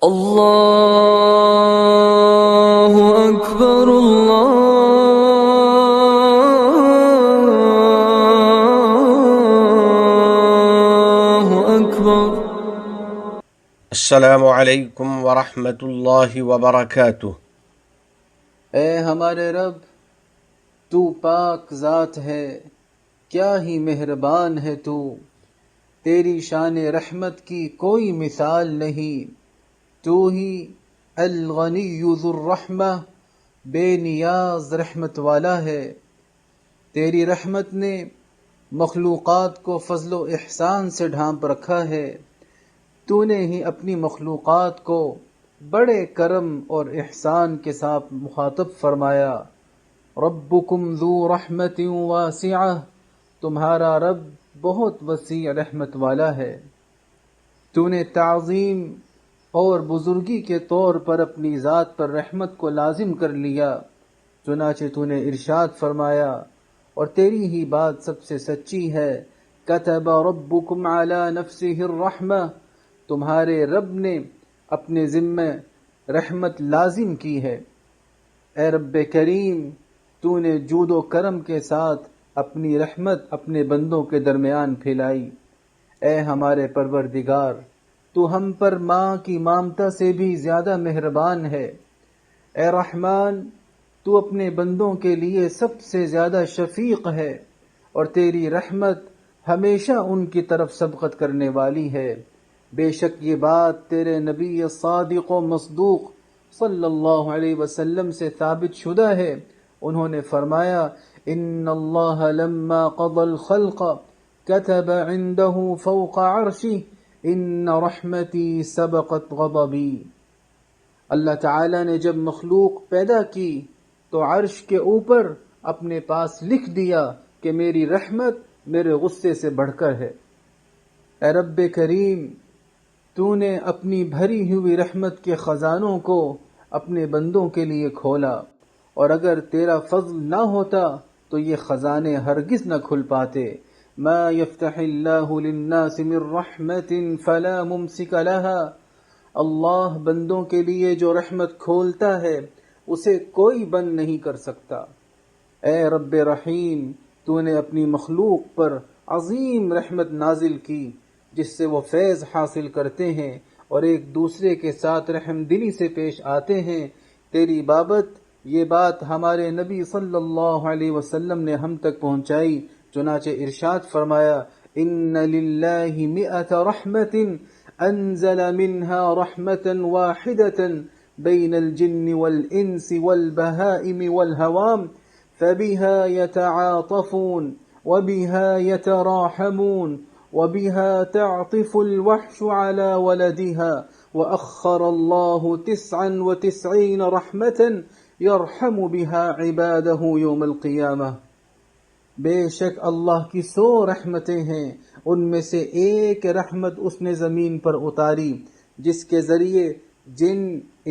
اللہ اکبر اللہ اکبر۔ السلام علیکم ورحمۃ اللہ وبرکاتہ۔ اے ہمارے رب، تو پاک ذات ہے، کیا ہی مہربان ہے تو، تیری شان رحمت کی کوئی مثال نہیں، تو ہی الغنی ذو الرحمہ، بے نیاز رحمت والا ہے۔ تیری رحمت نے مخلوقات کو فضل و احسان سے ڈھانپ رکھا ہے، تو نے ہی اپنی مخلوقات کو بڑے کرم اور احسان کے ساتھ مخاطب فرمایا۔ ربکم ذو رحمت واسعہ، تمہارا رب بہت وسیع رحمت والا ہے۔ تو نے تعظیم اور بزرگی کے طور پر اپنی ذات پر رحمت کو لازم کر لیا، چنانچہ تو نے ارشاد فرمایا، اور تیری ہی بات سب سے سچی ہے، کتب ربکم علی نفسہ الرحمہ، تمہارے رب نے اپنے ذمہ رحمت لازم کی ہے۔ اے رب کریم، تو نے جود و کرم کے ساتھ اپنی رحمت اپنے بندوں کے درمیان پھیلائی۔ اے ہمارے پروردگار، تو ہم پر ماں کی مامتا سے بھی زیادہ مہربان ہے۔ اے رحمان، تو اپنے بندوں کے لیے سب سے زیادہ شفیق ہے، اور تیری رحمت ہمیشہ ان کی طرف سبقت کرنے والی ہے۔ بے شک یہ بات تیرے نبی صادق و مصدوق صلی اللہ علیہ وسلم سے ثابت شدہ ہے۔ انہوں نے فرمایا، ان اللہ لما قضى الخلق كتب عنده فوق عرشہ ان رحمتی سبقت غضبی۔ اللہ تعالی نے جب مخلوق پیدا کی تو عرش کے اوپر اپنے پاس لکھ دیا کہ میری رحمت میرے غصے سے بڑھ کر ہے۔ اے رب کریم، تو نے اپنی بھری ہوئی رحمت کے خزانوں کو اپنے بندوں کے لیے کھولا، اور اگر تیرا فضل نہ ہوتا تو یہ خزانے ہرگز نہ کھل پاتے۔ ما یفتح اللہ للناس من رحمت فلا ممسک لها، اللہ بندوں کے لیے جو رحمت کھولتا ہے اسے کوئی بند نہیں کر سکتا۔ اے رب رحیم، تو نے اپنی مخلوق پر عظیم رحمت نازل کی، جس سے وہ فیض حاصل کرتے ہیں اور ایک دوسرے کے ساتھ رحم دلی سے پیش آتے ہیں۔ تیری بابت یہ بات ہمارے نبی صلی اللہ علیہ وسلم نے ہم تک پہنچائی، چنانچہ ارشاد فرمایا، ان للہ مئۃ رحمت انزل منها رحمة واحدة بین الجن والانس والبہائم والہوام فبها يتعاطفون وبها يتراحمون وبها تعطف الوحش على ولدها وأخر الله 99 رحمة يرحم بها عباده يوم القيامة۔ بے شک اللہ کی 100 رحمتیں ہیں، ان میں سے ایک رحمت اس نے زمین پر اتاری جس کے ذریعے جن،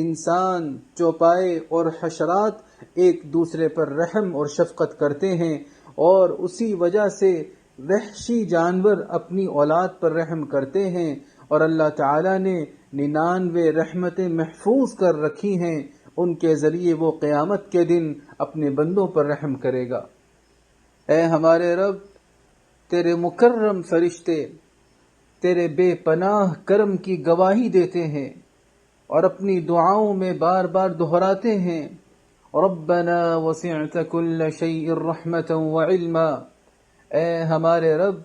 انسان، چوپائے اور حشرات ایک دوسرے پر رحم اور شفقت کرتے ہیں، اور اسی وجہ سے وحشی جانور اپنی اولاد پر رحم کرتے ہیں، اور اللہ تعالی نے 99 رحمتیں محفوظ کر رکھی ہیں، ان کے ذریعے وہ قیامت کے دن اپنے بندوں پر رحم کرے گا۔ اے ہمارے رب، تیرے مکرم فرشتے تیرے بے پناہ کرم کی گواہی دیتے ہیں اور اپنی دعاؤں میں بار بار دہراتے ہیں، ربنا وسعت كل شيء رحمة وعلما، اے ہمارے رب،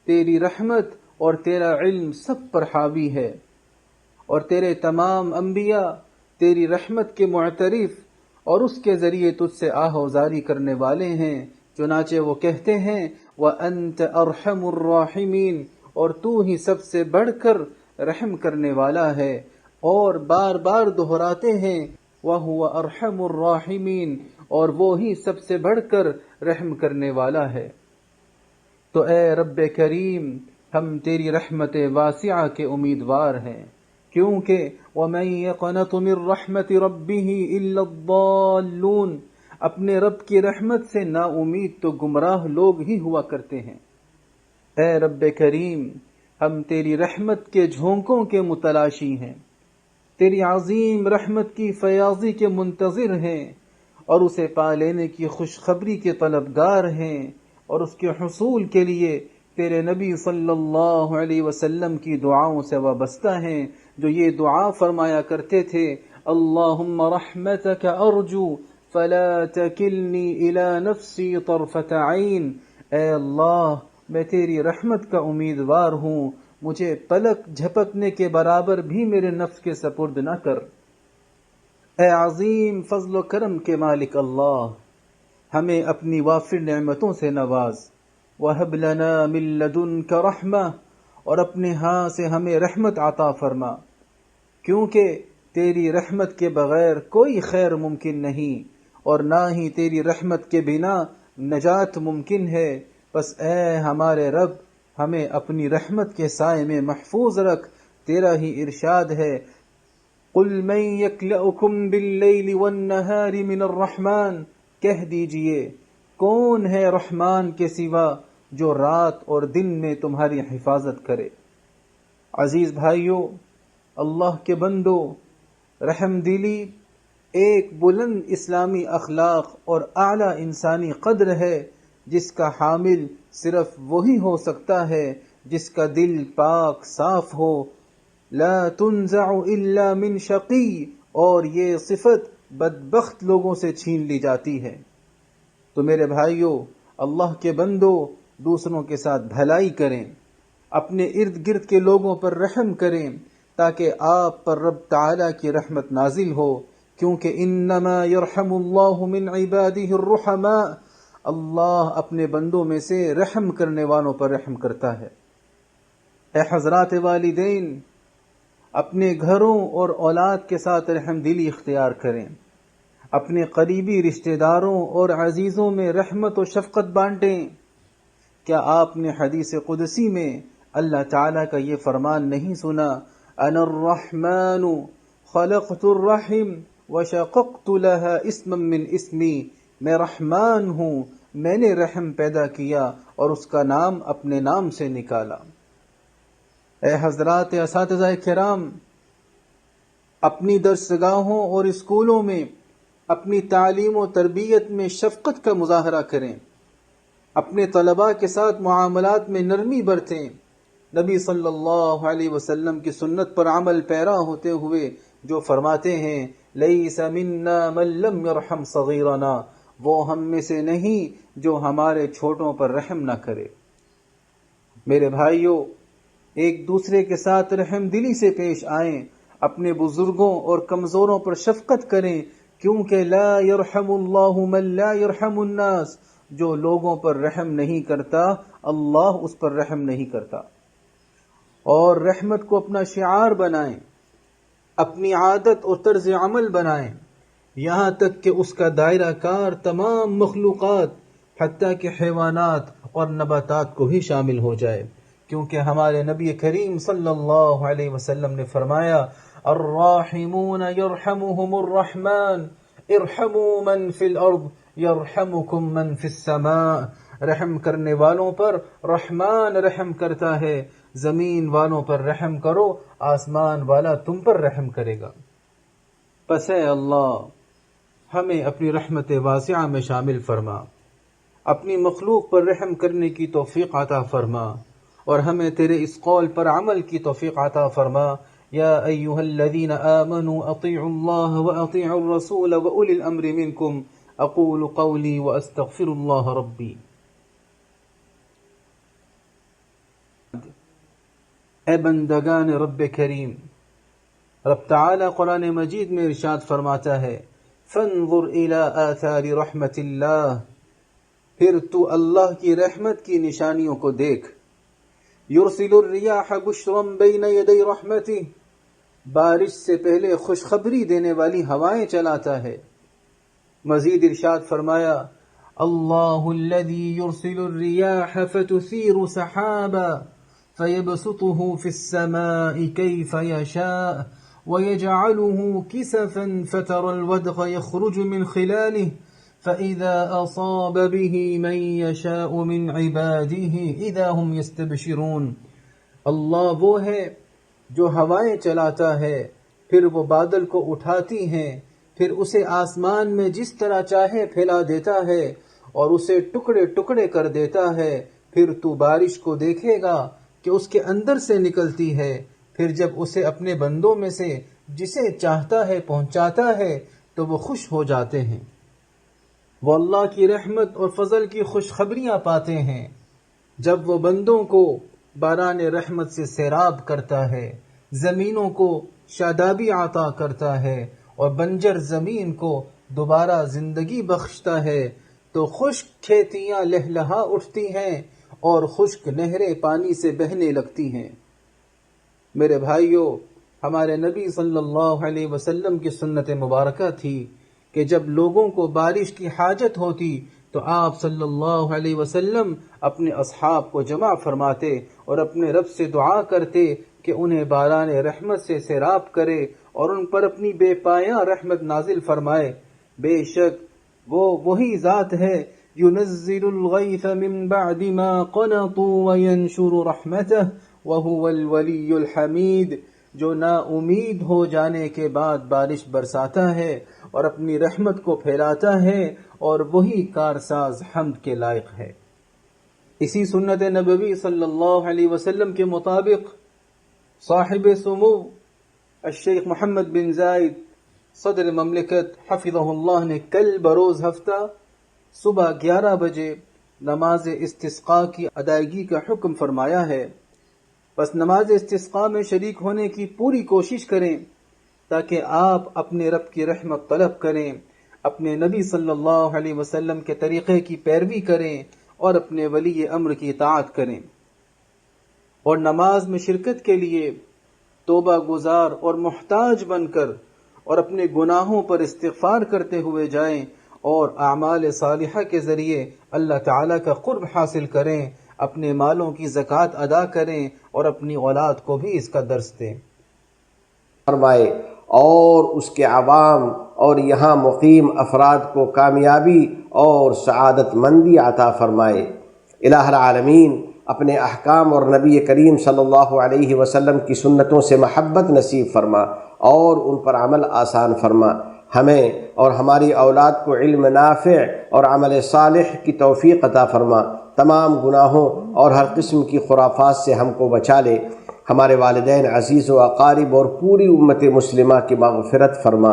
تیری رحمت اور تیرا علم سب پر حاوی ہے، اور تیرے تمام انبیاء تیری رحمت کے معترف اور اس کے ذریعے تجھ سے آہوازاری کرنے والے ہیں، چنانچہ وہ کہتے ہیں، وَأَنْتَ أَرْحَمُ الرَّاحِمِينَ، اور تو ہی سب سے بڑھ کر رحم کرنے والا ہے، اور بار بار دہراتے ہیں، وَهُوَ أَرْحَمُ الرَّاحِمِينَ، اور وہ ہی سب سے بڑھ کر رحم کرنے والا ہے۔ تو اے رب کریم، ہم تیری رحمت واسعہ کے امیدوار ہیں، کیونکہ وَمَن يَقْنَطُ مِن رَحْمَةِ رَبِّهِ إِلَّا الضَّالُّونَ، اپنے رب کی رحمت سے نا امید تو گمراہ لوگ ہی ہوا کرتے ہیں۔ اے رب کریم، ہم تیری رحمت کے جھونکوں کے متلاشی ہیں، تیری عظیم رحمت کی فیاضی کے منتظر ہیں اور اسے پا لینے کی خوشخبری کے طلبگار ہیں، اور اس کے حصول کے لیے تیرے نبی صلی اللہ علیہ وسلم کی دعاؤں سے وابستہ ہیں، جو یہ دعا فرمایا کرتے تھے: اللہم رحمتک ارجو فلا تکلنی الی نفسی طرفت عین، اے اللہ میں تیری رحمت کا امیدوار ہوں، مجھے پلک جھپکنے کے برابر بھی میرے نفس کے سپرد نہ کر۔ اے عظیم فضل و کرم کے مالک اللہ، ہمیں اپنی وافر نعمتوں سے نواز، وَهَبْ لَنَا مِن لَّدُنْكَ رَحْمَةً، اور اپنے ہاں سے ہمیں رحمت عطا فرما، کیونکہ تیری رحمت کے بغیر کوئی خیر ممکن نہیں اور نہ ہی تیری رحمت کے بنا نجات ممکن ہے۔ بس اے ہمارے رب، ہمیں اپنی رحمت کے سائے میں محفوظ رکھ۔ تیرا ہی ارشاد ہے: قُلْ مَن يَكْلَؤُكُمْ بِاللَّيْلِ وَالنَّهَارِ مِنَ الرَّحْمَٰنِ، کہہ دیجئے کون ہے رحمان کے سوا جو رات اور دن میں تمہاری حفاظت کرے۔ عزیز بھائیو، اللہ کے بندو، رحم دلی ایک بلند اسلامی اخلاق اور اعلیٰ انسانی قدر ہے جس کا حامل صرف وہی ہو سکتا ہے جس کا دل پاک صاف ہو۔ لا تنزع الا من شقی، اور یہ صفت بدبخت لوگوں سے چھین لی جاتی ہے۔ تو میرے بھائیو، اللہ کے بندو، دوسروں کے ساتھ بھلائی کریں، اپنے ارد گرد کے لوگوں پر رحم کریں تاکہ آپ پر رب تعالیٰ کی رحمت نازل ہو، کیونکہ انما یرحم اللہ من عبادہ الرحماء، اللہ اپنے بندوں میں سے رحم کرنے والوں پر رحم کرتا ہے۔ اے حضرات والدین، اپنے گھروں اور اولاد کے ساتھ رحم دلی اختیار کریں، اپنے قریبی رشتہ داروں اور عزیزوں میں رحمت و شفقت بانٹیں۔ کیا آپ نے حدیث قدسی میں اللہ تعالیٰ کا یہ فرمان نہیں سنا: انا الرحمن خلقت الرحم وشققت لها اسما من اسمی، میں رحمان ہوں، میں نے رحم پیدا کیا اور اس کا نام اپنے نام سے نکالا۔ اے حضرات اساتذہ کرام، اپنی درسگاہوں اور اسکولوں میں اپنی تعلیم و تربیت میں شفقت کا مظاہرہ کریں، اپنے طلباء کے ساتھ معاملات میں نرمی برتیں، نبی صلی اللہ علیہ وسلم کی سنت پر عمل پیرا ہوتے ہوئے جو فرماتے ہیں: لیس منا من لم یرحم صغیرنا، وہ ہم میں سے نہیں جو ہمارے چھوٹوں پر رحم نہ کرے۔ میرے بھائیوں، ایک دوسرے کے ساتھ رحم دلی سے پیش آئیں، اپنے بزرگوں اور کمزوروں پر شفقت کریں، کیونکہ لا یرحم اللہ من لا یرحم الناس، جو لوگوں پر رحم نہیں کرتا اللہ اس پر رحم نہیں کرتا۔ اور رحمت کو اپنا شعار بنائیں، اپنی عادت اور طرز عمل بنائیں، یہاں تک کہ اس کا دائرہ کار تمام مخلوقات حتیٰ کہ حیوانات اور نباتات کو بھی شامل ہو جائے، کیونکہ ہمارے نبی کریم صلی اللہ علیہ وسلم نے فرمایا: الراحمون یرحمهم الرحمن ارحموا من فی الارض یرحمکم من فی السماء، رحم کرنے والوں پر رحمان رحم کرتا ہے، زمین والوں پر رحم کرو، آسمان والا تم پر رحم کرے گا۔ پس اے اللہ، ہمیں اپنی رحمت واسعہ میں شامل فرما، اپنی مخلوق پر رحم کرنے کی توفیق عطا فرما، اور ہمیں تیرے اس قول پر عمل کی توفیق عطا فرما۔ یا ایہا الذین آمنوا اطیعوا اللہ واطیعوا الرسول واولی الامر منکم، اقول قولی واستغفر اللہ ربی۔ اے بندگان رب کریم، رب تعالی قرآن مجید میں ارشاد فرماتا ہے: فانظر الی آثار رحمت اللہ، پھر تو اللہ کی رحمت کی نشانیوں کو دیکھ۔ یرسل الریاح بشرا بین یدی رحمتہ، بارش سے پہلے خوشخبری دینے والی ہوائیں چلاتا ہے۔ مزید ارشاد فرمایا: اللہ الذی یرسل الریاح فتثیر سحابا فيبسطه في السماء كيف يشاء ويجعله كسفا فترى الودق يخرج من خلاله فإذا أصاب به من يشاء من عباده إذا هم يستبشرون۔ اللہ وہ ہے جو ہوائیں چلاتا ہے پھر وہ بادل کو اٹھاتی ہیں، پھر اسے آسمان میں جس طرح چاہے پھیلا دیتا ہے اور اسے ٹکڑے ٹکڑے کر دیتا ہے۔ پھر تو بارش کو دیکھے گا کہ اس کے اندر سے نکلتی ہے، پھر جب اسے اپنے بندوں میں سے جسے چاہتا ہے پہنچاتا ہے تو وہ خوش ہو جاتے ہیں۔ وہ اللہ کی رحمت اور فضل کی خوشخبریاں پاتے ہیں جب وہ بندوں کو باران رحمت سے سیراب کرتا ہے، زمینوں کو شادابی عطا کرتا ہے اور بنجر زمین کو دوبارہ زندگی بخشتا ہے، تو خشک کھیتیاں لہلہا اٹھتی ہیں اور خشک نہریں پانی سے بہنے لگتی ہیں۔ میرے بھائیوں، ہمارے نبی صلی اللہ علیہ وسلم کی سنت مبارکہ تھی کہ جب لوگوں کو بارش کی حاجت ہوتی تو آپ صلی اللہ علیہ وسلم اپنے اصحاب کو جمع فرماتے اور اپنے رب سے دعا کرتے کہ انہیں باران رحمت سے سیراب کرے اور ان پر اپنی بے پایاں رحمت نازل فرمائے۔ بے شک وہ وہی ذات ہے ينزل الغيث من بعد ما قنطوا وينشر رحمته وهو الولي الحمید، جو نا امید ہو جانے کے بعد بارش برساتا ہے اور اپنی رحمت کو پھیلاتا ہے، اور وہی کارساز حمد کے لائق ہے۔ اسی سنت نبوی صلی اللہ علیہ وسلم کے مطابق صاحب سمو الشیخ محمد بن زائد صدر مملکت حفظہ اللہ نے کل بروز ہفتہ صبح 11 بجے نماز استسقاء کی ادائیگی کا حکم فرمایا ہے۔ بس نماز استسقاء میں شریک ہونے کی پوری کوشش کریں تاکہ آپ اپنے رب کی رحمت طلب کریں، اپنے نبی صلی اللہ علیہ وسلم کے طریقے کی پیروی کریں اور اپنے ولی امر کی اطاعت کریں، اور نماز میں شرکت کے لیے توبہ گزار اور محتاج بن کر اور اپنے گناہوں پر استغفار کرتے ہوئے جائیں اور اعمال صالحہ کے ذریعے اللہ تعالیٰ کا قرب حاصل کریں، اپنے مالوں کی زکوٰۃ ادا کریں اور اپنی اولاد کو بھی اس کا درس دیں۔ فرمائے اور اس کے عوام اور یہاں مقیم افراد کو کامیابی اور سعادت مندی عطا فرمائے۔ الہ العالمین اپنے احکام اور نبی کریم صلی اللہ علیہ وسلم کی سنتوں سے محبت نصیب فرما اور ان پر عمل آسان فرما۔ ہمیں اور ہماری اولاد کو علم نافع اور عمل صالح کی توفیق عطا فرما۔ تمام گناہوں اور ہر قسم کی خرافات سے ہم کو بچا لے۔ ہمارے والدین عزیز و اقارب اور پوری امت مسلمہ کی مغفرت فرما۔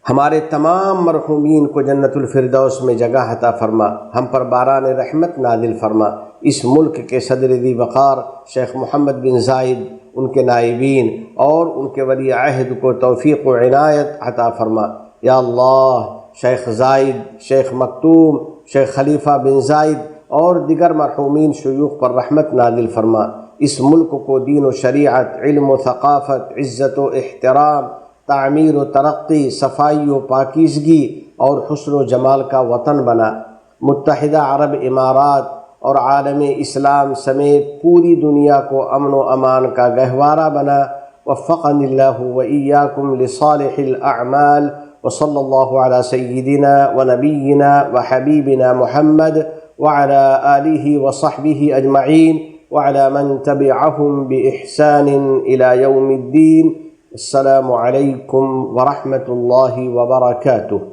ہمارے تمام مرحومین کو جنت الفردوس میں جگہ عطا فرما۔ ہم پر باران رحمت نازل فرما۔ اس ملک کے صدر ذی وقار شیخ محمد بن زائد، ان کے نائبین اور ان کے ولی عہد کو توفیق و عنایت عطا فرما۔ یا اللہ، شیخ زائد، شیخ مکتوم، شیخ خلیفہ بن زائد اور دیگر مرحومین شیوخ پر رحمت نازل فرما۔ اس ملک کو دین و شریعت، علم و ثقافت، عزت و احترام، تعمیر و ترقی، صفائی و پاکیزگی اور حسن و جمال کا وطن بنا۔ متحدہ عرب امارات اور عالم اسلام سمیت پوری دنیا کو امن و امان کا گہوارہ بنا۔ وفقنی اللہ و ایاکم لصالح الاعمال، وصلی اللہ علی سیدنا و نبینا و حبیبنا محمد وعلى آلہ وصحبہ اجمعین وعلى من تبعهم بإحسان إلى يوم الدين۔ السلام علیکم ورحمۃ اللہ وبرکاتہ۔